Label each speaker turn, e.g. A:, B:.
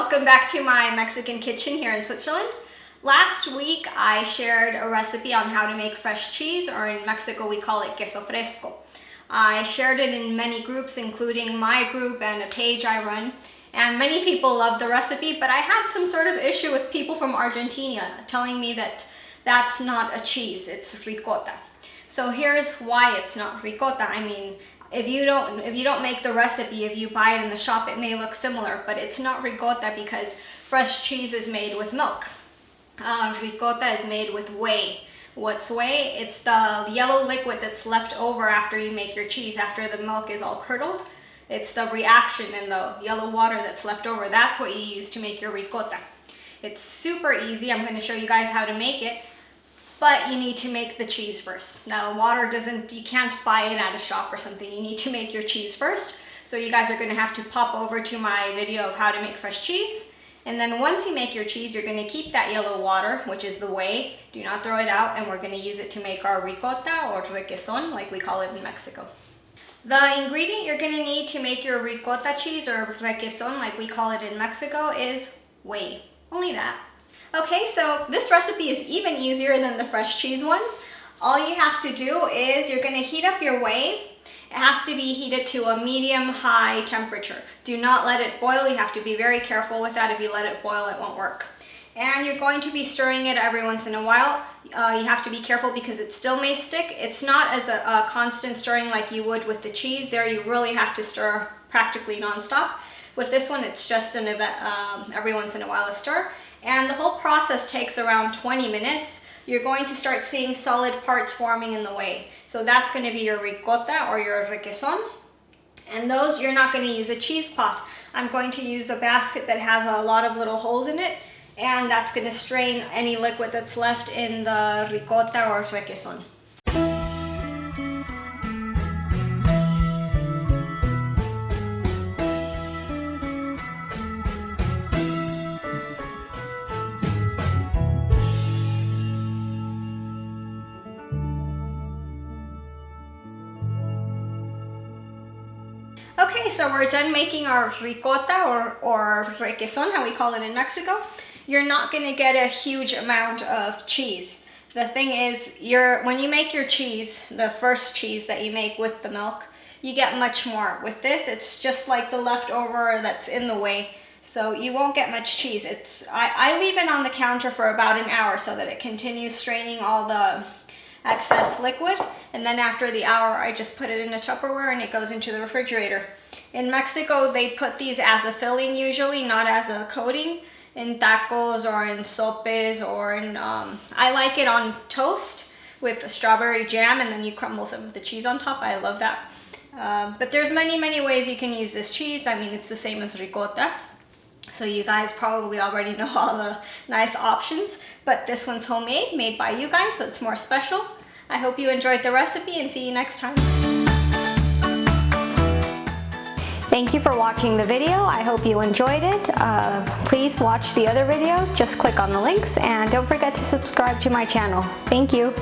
A: welcome back to my Mexican kitchen here in Switzerland. Last week I shared a recipe on how to make fresh cheese, or in Mexico we call it queso fresco. I shared it in many groups, including my group and a page I run, and many people loved the recipe, but I had some sort of issue with people from Argentina telling me that that's not a cheese, it's ricotta. So here's why it's not ricotta. I mean, if you don't make the recipe, if you buy it in the shop, it may look similar, but it's not ricotta because fresh cheese is made with milk. Ricotta is made with whey. What's whey? It's the yellow liquid that's left over after you make your cheese, after the milk is all curdled. It's the reaction in the yellow water that's left over. That's what you use to make your ricotta. It's super easy. I'm going to show you guys how to make it. But you need to make the cheese first. Now water you can't buy it at a shop or something. You need to make your cheese first. So you guys are gonna have to pop over to my video of how to make fresh cheese. And then once you make your cheese, you're gonna keep that yellow water, which is the whey. Do not throw it out, and we're gonna use it to make our ricotta or requeson, like we call it in Mexico. The ingredient you're gonna need to make your ricotta cheese or requeson, like we call it in Mexico, is whey. Only that. Okay, so this recipe is even easier than the fresh cheese one. All you have to do is you're gonna heat up your whey. It has to be heated to a medium-high temperature. Do not let it boil. You have to be very careful with that. If you let it boil, it won't work. And you're going to be stirring it every once in a while. You have to be careful because it still may stick. It's not as a constant stirring like you would with the cheese. There you really have to stir practically nonstop. With this one, it's just an event, every once in a while a stir. And the whole process takes around 20 minutes. You're going to start seeing solid parts forming in the whey. So that's going to be your ricotta or your requeson. And those, you're not going to use a cheesecloth. I'm going to use a basket that has a lot of little holes in it. And that's going to strain any liquid that's left in the ricotta or requeson. Okay, so we're done making our ricotta or requeson, how we call it in Mexico. You're not going to get a huge amount of cheese. The thing is, when you make your cheese, the first cheese that you make with the milk, you get much more. With this, it's just like the leftover that's in the whey, so you won't get much cheese. I leave it on the counter for about an hour so that it continues straining all the excess liquid, and then after the hour I just put it in a Tupperware and it goes into the refrigerator. In Mexico they put these as a filling usually, not as a coating, in tacos or in sopes or in I like it on toast with strawberry jam, and then you crumble some of the cheese on top. I love that. But there's many ways you can use this cheese. I mean, it's the same as ricotta. So you guys probably already know all the nice options, but this one's homemade, made by you guys, so it's more special. I hope you enjoyed the recipe, and see you next time. Thank you for watching the video. I hope you enjoyed it. Please watch the other videos. Just click on the links, and don't forget to subscribe to my channel. Thank you.